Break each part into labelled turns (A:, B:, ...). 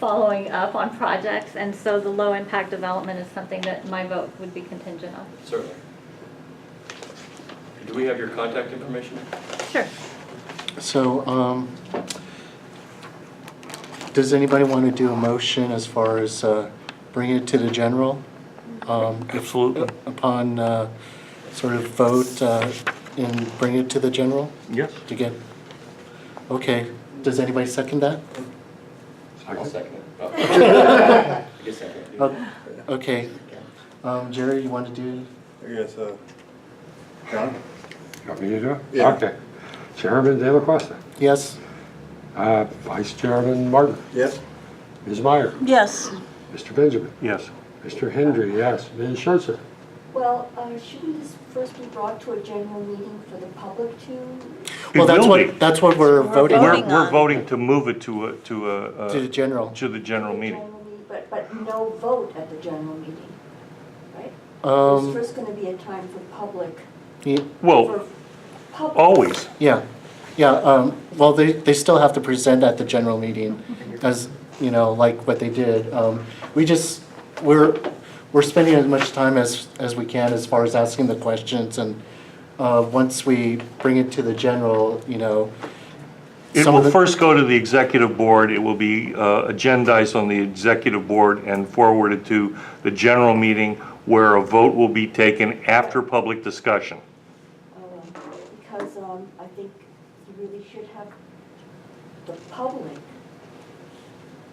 A: following up on projects, and so the low impact development is something that my vote would be contingent on.
B: Certainly. Do we have your contact information?
A: Sure.
C: So, does anybody want to do a motion as far as bringing it to the general?
D: Absolutely.
C: Upon sort of vote and bring it to the general?
D: Yes.
C: To get, okay, does anybody second that?
B: I'll second it. Oh. You second it.
C: Okay, Jerry, you want to do?
E: Yes, John?
F: Want me to do it?
E: Yeah.
F: Okay. Chairman De La Costa.
C: Yes?
F: Vice Chairman Martin.
E: Yes.
F: Ms. Meyer.
G: Yes.
F: Mr. Benjamin.
D: Yes.
F: Mr. Hendry, yes. Ms. Scherzer.
G: Well, shouldn't this first be brought to a general meeting for the public to?
C: Well,
D: It will be.
C: that's what we're voting
D: We're,
C: on,
D: we're voting to move it to
C: to the general.
D: the general
G: the
D: meeting.
G: But no vote at the general meeting, right? There's first gonna be a time for public,
D: Well,
G: for public.
D: always.
C: Yeah, yeah, well, they still have to present at the general meeting, as, you know, like what they did. We're spending as much time as we can as far as asking the questions, and once we bring it to the general, you know.
D: It
C: some
D: will
C: of the-
D: first go to the executive board. It will be agendized on the executive board and forwarded to the general meeting, where a vote will be taken after public discussion.
G: Because I think you really should have the public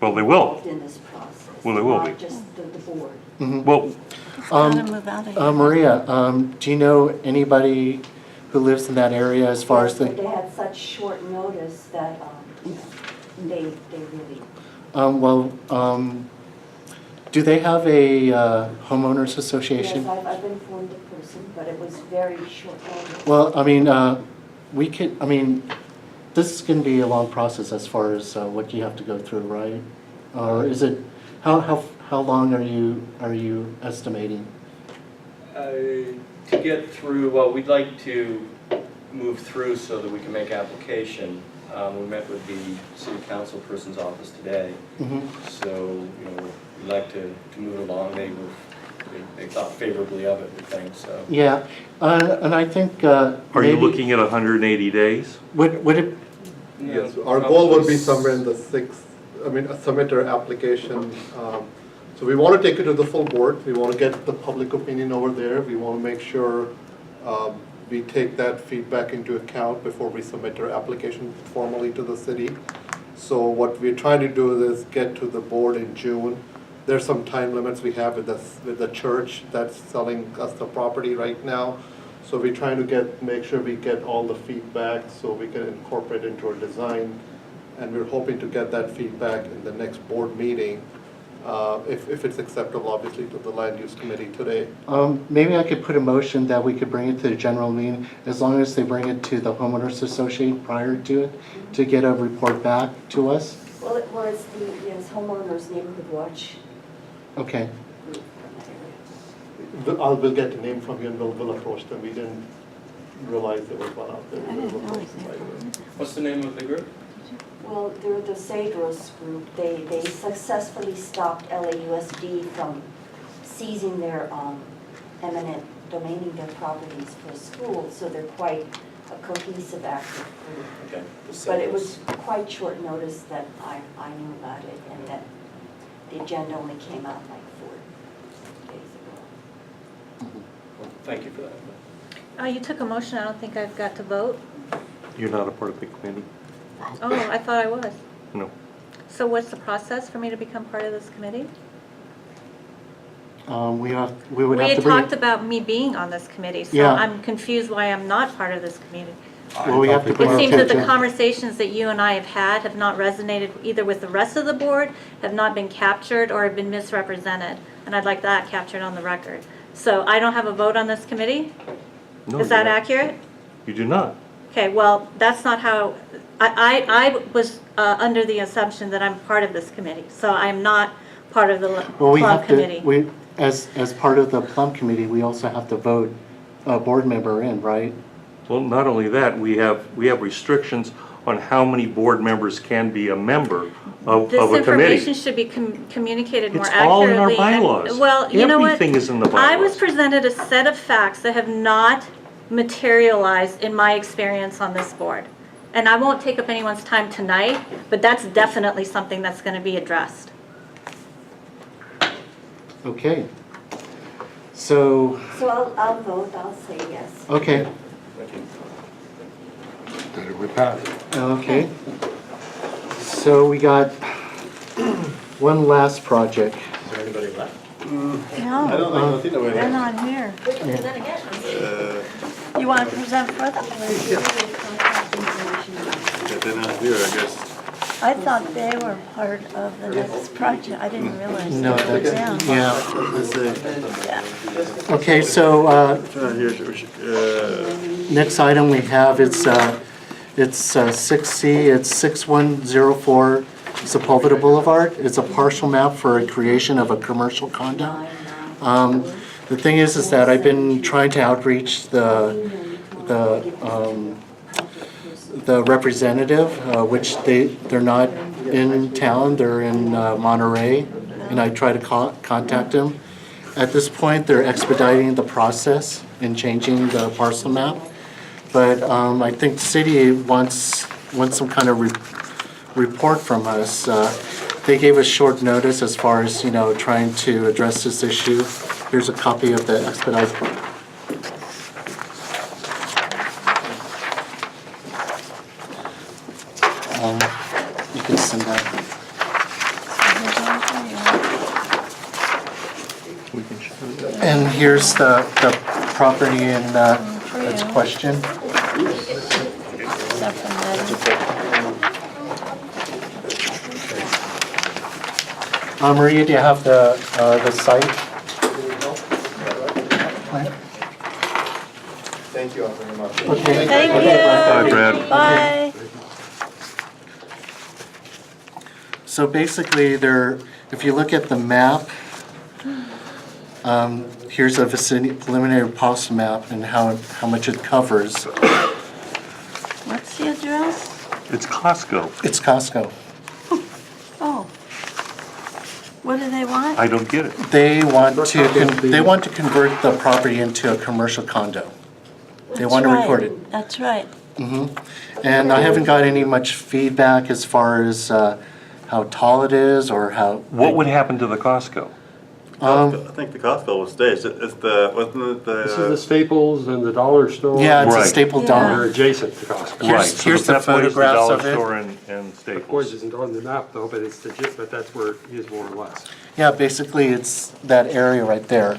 D: Well, they will.
G: involved in this process.
D: Well, they will be.
G: Not just the board.
D: Well,
G: Gotta move out of here.
C: Maria, do you know anybody who lives in that area as far as
G: They
C: the,
G: had such short notice that, they really.
C: do they have a homeowners association?
G: Yes, I've informed the person, but it was very short notice.
C: Well, I mean, this is gonna be a long process as far as what you have to go through, right? Or is it, how long are you estimating?
B: To get through, well, we'd like to move through so that we can make application. We met with the city council person's office today. So, you know, we'd like to move along. They thought favorably of it, we think, so.
C: Yeah, and I think,
D: are you
C: maybe-
D: looking at 180 days?
C: Would it,
E: Yes, our goal would be somewhere in the submit our application. So we want to take it to the full board. We want to get the public opinion over there. We want to make sure we take that feedback into account before we submit our application formally to the city. So what we're trying to do is get to the board in June. There's some time limits we have with the church that's selling us the property right now. So we're trying to make sure we get all the feedback so we can incorporate into our design. And we're hoping to get that feedback in the next board meeting, if it's acceptable, obviously, to the land use committee today.
C: maybe I could put a motion that we could bring it to the general meeting, as long as they bring it to the homeowners association prior to it, to get a report back to us.
G: Well, it's the homeowners neighborhood watch
C: Okay,
G: group from that area.
E: We'll get the name from you and we'll approach them. We didn't realize there was one out there. We'll approach them right away.
B: What's the name of the group?
G: Well, they're the Cedros group. They successfully stopped LAUSD from seizing their eminent domaining their properties for school, so they're quite a cohesive, active group.
B: Okay.
G: But it was quite short notice that I knew about it, and that the agenda only came out like 4 days ago.
B: Well, thank you for that.
A: You took a motion, I don't think I've got to vote.
D: You're not a part of the committee?
A: Oh, I thought I was.
D: No.
A: So what's the process for me to become part of this committee?
C: we would have
A: We
C: to
A: had
C: bring
A: talked about me being on this committee, so
C: Yeah.
A: I'm confused why I'm not part of this committee.
C: Well, we have to bring
A: It
C: it
A: seems
C: to
A: that the
C: gen-
A: conversations that you and I have had have not resonated either with the rest of the board, have not been captured, or have been misrepresented, and I'd like that captured on the record. So I don't have a vote on this committee?
D: No,
A: Is that
D: you don't.
A: accurate?
D: You do not.
A: Okay, well, that's not how, I was under the assumption that I'm part of this committee, so I'm not part of the
C: Well, we
A: Plum
C: have to,
A: committee.
C: as part of the Plum Committee, we also have to vote a board member in, right?
D: Well, not only that, we have restrictions on how many board members can be a member of
A: This
D: a
A: information
D: committee.
A: should be communicated more
D: It's
A: accurately.
D: all in our
A: and-
D: bylaws.
A: Well, you know what?
D: Everything is in the
A: I was
D: bylaws.
A: presented a set of facts that have not materialized in my experience on this board. And I won't take up anyone's time tonight, but that's definitely something that's going to be addressed.
C: Okay. So,
G: So I'll vote, I'll say yes.
C: okay,
F: That it would pass.
C: okay. So we got one last project.
B: Is there anybody left?
A: No, they're not here. You want to present for them?
H: They're not here, I guess.
I: I thought they were part of the next project. I didn't realize
C: No,
I: they were
C: that's,
I: down.
C: yeah.
H: Let's see.
C: Okay, so,
H: Not here,
C: next item we have, it's 6C, it's 6104 Sepulveda Boulevard. It's a partial map for a creation of a commercial condo. The thing is that I've been trying to outreach the representative, which they're not in town, they're in Monterey, and I try to contact them. At this point, they're expediting the process in changing the parcel map. But I think the city wants some kind of report from us. They gave us short notice as far as, trying to address this issue. Here's a copy of the expedite. You can send that. And here's the property in that's question.
I: Except for that.
C: Maria, do you have the site? plan?
E: Thank you all very much.
C: Okay.
I: Thank
C: Okay, bye.
D: Bye, Brad.
I: Bye.
C: So basically, if you look at the map, here's a vicinity preliminary parcel map and how much it covers.
I: What's the address?
D: It's Costco.
C: It's Costco.
I: Oh. What do they want?
D: I don't get it.
C: They want to convert the property into a commercial condo. They want to
I: That's
C: record
I: right.
C: it.
I: That's right.
C: And I haven't got any much feedback as far as how tall it is or how.
D: What would happen to the Costco?
H: I think the Costco will stay. It's the, wasn't it
F: This is
H: the,
F: the Staples and the dollar store.
C: Yeah, it's a
D: Right.
C: staple
I: Yeah.
F: They're
C: dollar.
F: adjacent to Costco.
C: Here's-
D: Right, so
C: here's the
D: that's why it's
C: photographs
D: Dollar
C: of it.
D: Store and
F: Of course,
D: Staples.
F: it isn't on the map though, but that's where it is more or less.
C: Yeah, basically it's that area right there.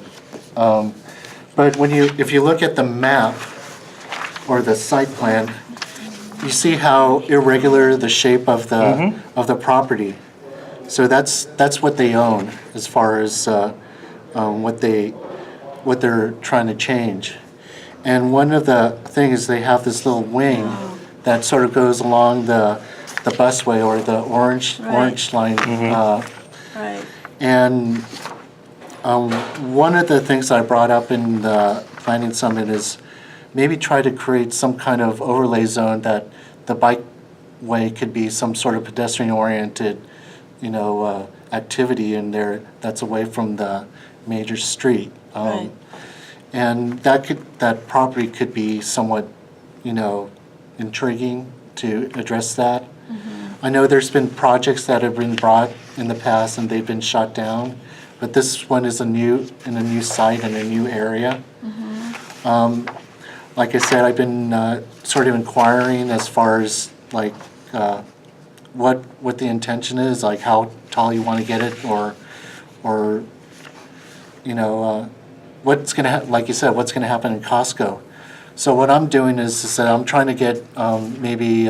C: But if you look at the map or the site plan, you see how irregular the shape of the property. So that's what they own as far as what they're trying to change. And one of the things, they have this little wing that sort of goes along the busway or the orange line.
I: Right.
C: And one of the things I brought up in the planning summit is maybe try to create some kind of overlay zone that the bikeway could be some sort of pedestrian-oriented, activity in there that's away from the major street.
I: Right.
C: And that property could be somewhat, intriguing to address that. I know there's been projects that have been brought in the past and they've been shut down, but this one is in a new site in a new area. Like I said, I've been sort of inquiring as far as like what the intention is, like how tall you want to get it, or what's gonna like you said, what's gonna happen in Costco. So what I'm doing is that I'm trying to get maybe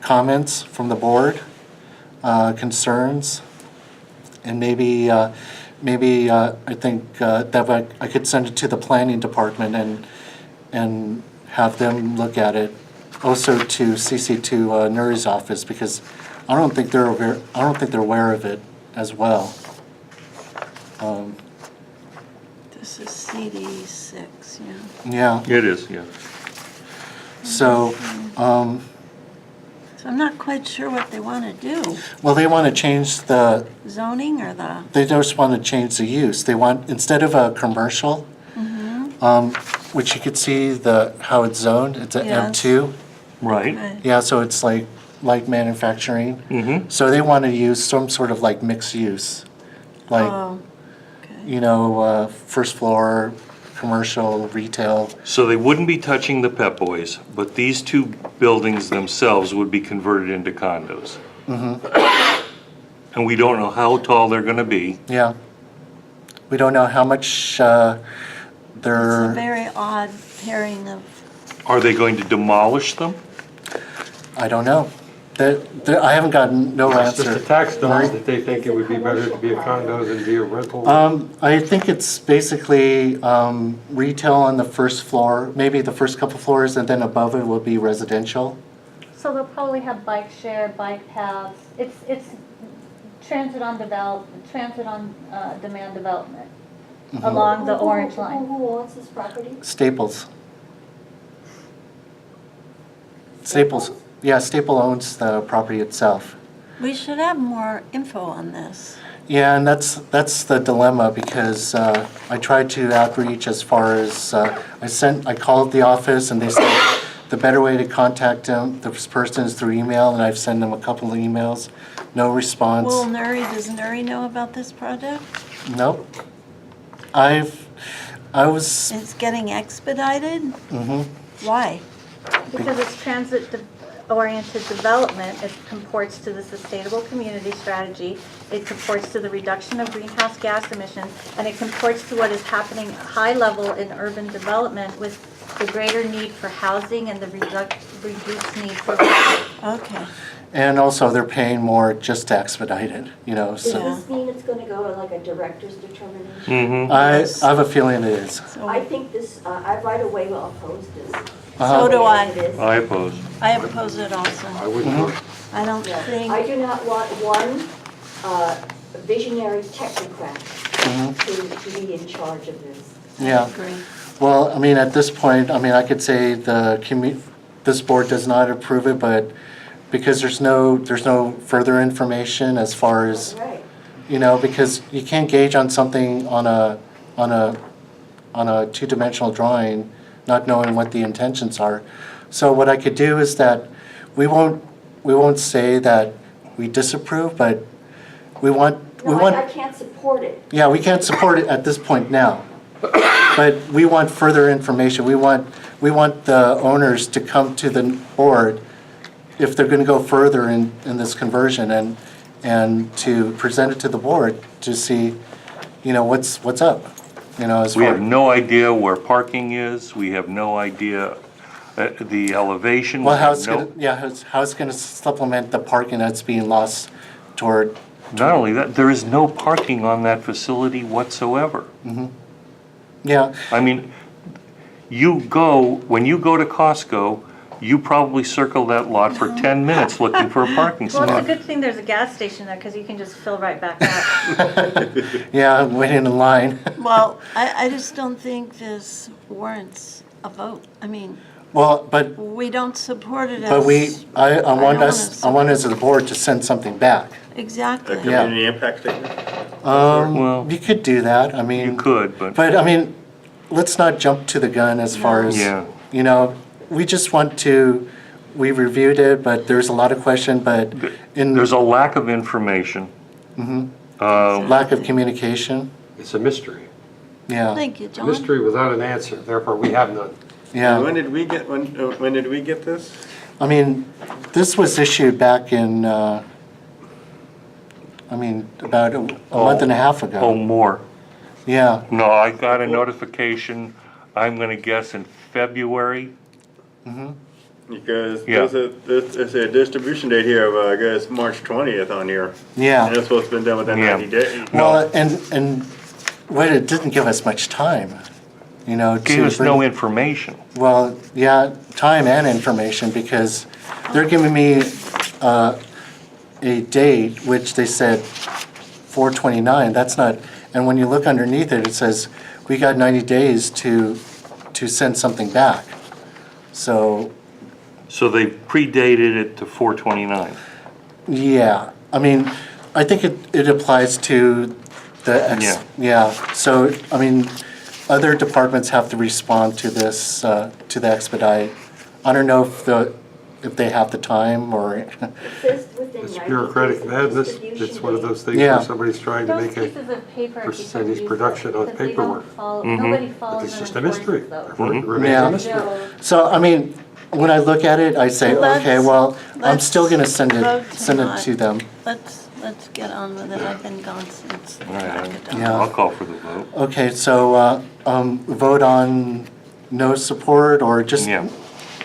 C: comments from the board, concerns, and maybe I think that I could send it to the planning department and have them look at it. Also to CC to Nuys' office, because I don't think they're aware of it as well.
I: This is CD6, yeah.
C: Yeah.
D: It is, yeah.
C: So,
I: So I'm not quite sure what they want to do.
C: Well, they want to change the,
I: Zoning or the,
C: they just want to change the use. They want, instead of a commercial, which you could see how it's zoned, it's a
I: Yes.
C: M2.
D: Right.
I: okay.
C: Yeah, so it's like light manufacturing.
D: Mm-hmm.
C: So they want to use some sort of like mixed use. Like,
I: Oh, okay.
C: you know, first floor, commercial, retail.
D: So they wouldn't be touching the Pep Boys, but these two buildings themselves would be converted into condos. And we don't know how tall they're gonna be.
C: Yeah. We don't know how much
I: It's a
C: they're,
I: very odd pairing of,
D: Are they going to demolish them?
C: I don't know. I haven't gotten no
F: It's just
C: answer.
F: the tax dollars that they think it would be better to be a condo than be a rental.
C: I think it's basically retail on the first floor, maybe the first couple floors, and then above it will be residential.
A: So they'll probably have bike share, bike paths. It's transit on demand development along the orange line.
G: Who owns this property?
C: Staples. Staples, yeah, Staple owns the property itself.
I: we should have more info on this.
C: Yeah, and that's the dilemma, because I tried to outreach as far as, I called the office and they said the better way to contact this person is through email, and I've sent them a couple of emails, no response.
I: Well, does Nury know about this project?
C: Nope. I was,
I: It's getting expedited? Why?
A: Because it's transit-oriented development, it comports to the sustainable community strategy, it comports to the reduction of greenhouse gas emissions, and it comports to what is happening high level in urban development with the greater need for housing and the reduced need for.
I: Okay.
C: and also they're paying more just to expedite it, you know,
G: Does
C: so.
G: this mean it's gonna go like a director's determination?
D: Mm-hmm.
C: I have a feeling it is.
G: I think this, I right away will oppose this.
C: Uh-huh.
I: So do I.
G: It is.
D: I oppose.
I: I oppose it also.
F: I wouldn't.
I: I don't
G: Yeah.
I: think.
G: I do not want one visionary technocrat to be in charge of this.
C: Yeah.
I: Agree.
C: Well, I mean, at this point, I mean, I could say this board does not approve it, but because there's no further information as far as,
G: Right.
C: you know, because you can't gauge on something on a two-dimensional drawing, not knowing what the intentions are. So what I could do is that we won't say that we disapprove, but we want.
G: No, I can't support it.
C: Yeah, we can't support it at this point now. But we want further information. We want the owners to come to the board if they're going to go further in this conversion and to present it to the board to see, you know, what's up, you know, as
D: We
C: far.
D: have no idea where parking is, we have no idea the elevation.
C: Well,
D: we
C: how
D: have
C: it's
D: no-
C: going to, how it's going to supplement the parking that's being lost toward,
D: Not only that, there is no parking on that facility whatsoever.
C: yeah.
D: I mean, when you go to Costco, you probably circle that lot for 10 minutes looking for a parking
A: Well, it's a
D: spot.
A: good thing there's a gas station there, because you can just fill right back up.
C: Yeah, waiting in line.
I: Well, I just don't think this warrants a vote. I mean,
C: Well, but
I: we don't support it as.
C: But I want
I: don't
C: us, I want us as a board to send something back.
H: A
I: Exactly.
H: community impact statement?
D: Well,
C: You could do that, I mean.
D: you could, but,
C: But, I mean, let's not jump to the gun as far as,
D: Yeah.
C: you know, we just want to, we reviewed it, but there's a lot of question, but in
D: there's a lack of information.
C: lack of communication,
F: It's a mystery.
C: yeah,
I: Thank you,
F: A
I: John.
F: mystery without an answer, therefore we have none.
C: yeah.
H: When did we get this?
C: I mean, this was issued back in, about a month and a half
D: Oh,
C: ago.
D: more.
C: Yeah,
D: No, I got a notification, I'm gonna guess in February.
H: Because
D: Yeah.
H: there's a distribution date here of, I guess, March 20th on here. And
C: yeah.
H: it's supposed to be done within
D: Yeah.
H: 90 days.
C: Well, and what it didn't give us much time, you know, to
D: Gave us
C: bring-
D: no information.
C: Well, yeah, time and information, because they're giving me a date, which they said 4/29, that's not, and when you look underneath it, it says, we got 90 days to send something back. So,
D: So they predated it to 429.
C: Yeah, I mean, I think it applies to
D: Yeah.
C: yeah, so, I mean, other departments have to respond to this, to the expedite. I don't know if they have the time or,
G: It says within
F: It's
G: 90
F: bureaucratic
G: days of
F: madness.
G: distribution
F: It's one of
G: date.
F: those things
C: Yeah.
F: where somebody's trying to
A: Those
F: make a
A: pieces of paper,
F: percentage
A: people use
F: production
A: it
F: on
A: because they don't
F: paperwork.
A: follow-
D: Mhm.
A: Nobody
F: But
A: follows
F: it's
A: and
F: just a mystery.
A: enforces those.
F: Therefore, it remains
C: Yeah.
F: a mystery.
C: so, I mean, when I look at it, I say,
I: Well,
C: okay,
I: let's-
C: well, I'm
I: let's
C: still gonna send
I: vote
C: it
I: tonight.
C: to them.
I: Let's get on with it. I've been gone since the
D: All right,
I: crack of dawn.
C: Yeah.
D: I'll call for the vote.
C: Okay, so, vote on no support or just
D: Yeah.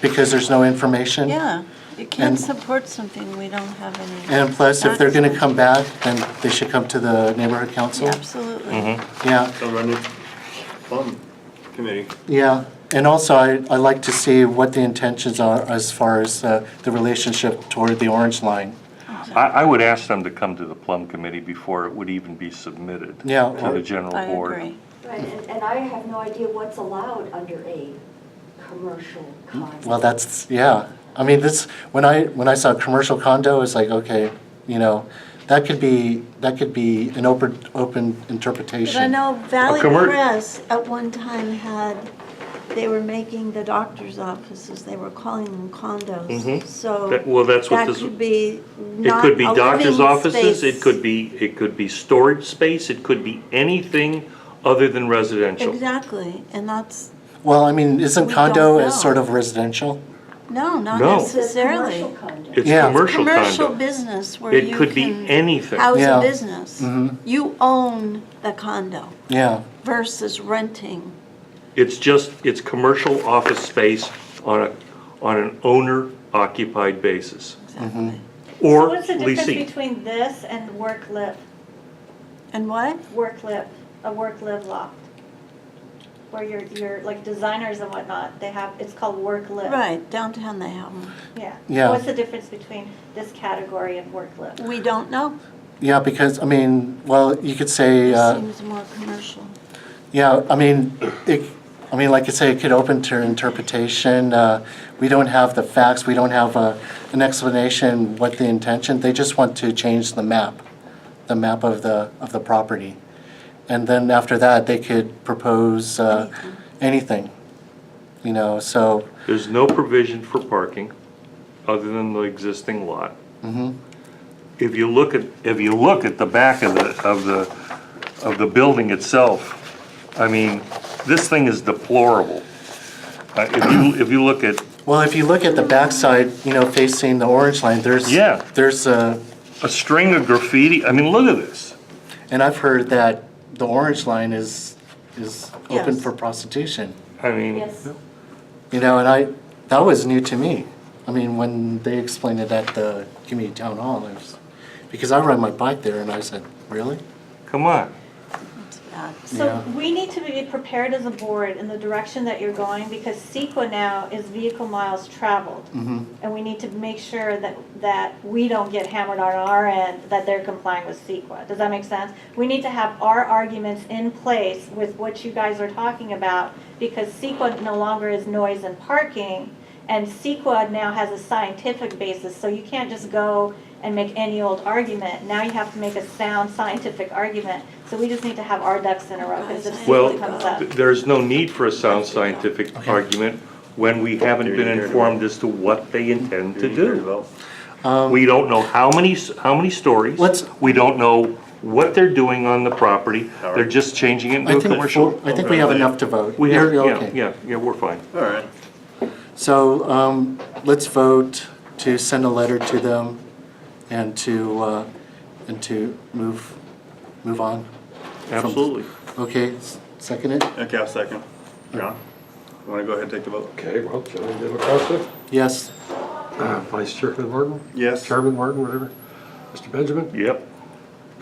C: because there's no information?
I: Yeah, you can't
C: And-
I: support something we don't have any.
C: And plus, if they're gonna
I: facts on.
C: come back, then they should come to the neighborhood council?
I: Yeah, absolutely.
C: Yeah,
H: I'll run the plum committee.
C: yeah. And also, I like to see what the intentions are as far as the relationship toward the orange line.
D: I would ask them to come to the Plum Committee before it would even be submitted
C: Yeah,
D: to the general
I: I
D: board.
I: agree.
G: Right, and I have no idea what's allowed under a commercial condo.
C: Well, that's, yeah. I mean, this, when I saw commercial condo, it's like, okay, you know, that could be an open interpretation.
I: But I know Valley
D: commer-
I: Press at one time had, they were making the doctor's offices, they were calling them condos.
D: Mhm.
I: So
D: Well, that's what
I: that
D: this,
I: could be
D: it
I: not
D: could be
I: a
D: doctor's
I: living
D: offices,
I: space.
D: it could be storage space, it could be anything other than residential.
I: Exactly, and that's,
C: Well, I mean, isn't
I: We
C: condo
I: don't
C: as
I: know.
C: sort of residential?
I: no, not
D: No.
G: It says
I: necessarily.
G: commercial condo.
D: It's
C: Yeah.
D: commercial
I: Commercial
D: condo.
I: business where you
D: It could be
I: can
D: anything.
I: house
C: Yeah.
I: a business. You own the condo
C: Yeah,
I: versus renting.
D: It's commercial office space on an owner occupied basis.
I: Exactly.
A: So
D: Or
A: what's the difference
D: leasing.
A: between this and work-live,
I: And what?
A: work-live, a work-live loft? Where you're, like designers and whatnot, they have, it's called work-live.
I: Right, downtown they have them.
A: Yeah.
C: Yeah.
A: What's the difference between this category and work-live?
I: We don't know.
C: yeah, because, I mean, well, you could say,
I: It seems more commercial.
C: yeah, I mean, like I say, it could open to interpretation. We don't have the facts, we don't have an explanation what the intention, they just want to change the map of the property. And then after that, they could propose anything, you know, so,
D: There's no provision for parking other than the existing lot. If you look at the back of the building itself, I mean, this thing is deplorable. If you look at,
C: well, if you look at the backside, you know, facing the orange line, there's
D: a string of graffiti, I mean, look at this.
C: and I've heard that the orange line is open
I: Yes.
C: for prostitution.
D: I mean,
G: Yes.
C: You know, and that was new to me. I mean, when they explained it at the community town hall, because I ride my bike there and I said, really?
D: come on.
I: It's bad.
A: So
C: Yeah.
A: we need to be prepared as a board in the direction that you're going, because CEQA now is vehicle miles traveled. And we need to make sure that we don't get hammered on our end, that they're complying with CEQA. Does that make sense? We need to have our arguments in place with what you guys are talking about, because CEQA no longer is noise and parking, and CEQA now has a scientific basis, so you can't just go and make any old argument. Now you have to make a sound scientific argument. So we just need to have our ducks in a row, because if
D: Well,
A: CEQA comes up.
D: there's no need for a sound scientific argument when we haven't been informed as to what they intend to do. We don't know how many stories. We don't know what they're doing on the property. They're just changing it into a commercial.
C: I think we have enough to vote.
D: We have,
C: You're
D: yeah,
C: okay.
D: yeah, we're fine.
H: All right.
C: So, let's vote to send a letter to them and to move on.
D: Absolutely.
C: Okay, second it?
H: Okay, I'll second. John, you want to go ahead and take the vote?
F: Okay, well, Chairman DeLaCosta,
C: Yes.
F: Vice Chairman Martin,
H: Yes.
F: Chairman Martin, whatever. Mr. Benjamin,
D: Yep.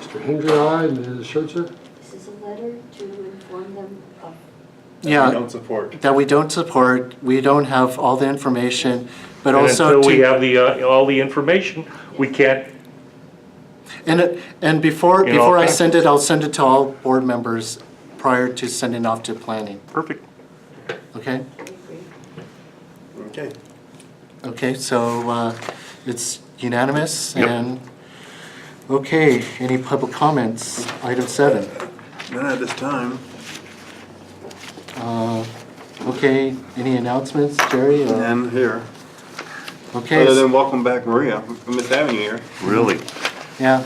F: Mr. Hendry, aye, Ms. Schertzer.
G: This is a letter to inform them of,
C: Yeah.
H: Don't support.
C: That we don't support, we don't have all the information, but
D: And
C: also
D: until we
C: to,
D: have all the information, we can't,
C: and before
D: In all
C: I
D: fairness.
C: send it, I'll send it to all board members prior to sending off to planning,
D: perfect.
C: okay?
G: I agree.
H: Okay.
C: Okay, so it's unanimous
D: Yep.
C: and, okay, any public comments? Item 7.
H: None at this time.
C: Okay, any announcements, Jerry? or-
H: And here.
C: Okay.
H: Other than welcome back Maria. We missed having you here.
D: Really?
C: Yeah.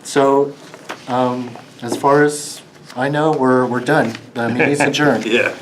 C: So, as far as I know, we're done. The meeting's adjourned.
H: Yeah.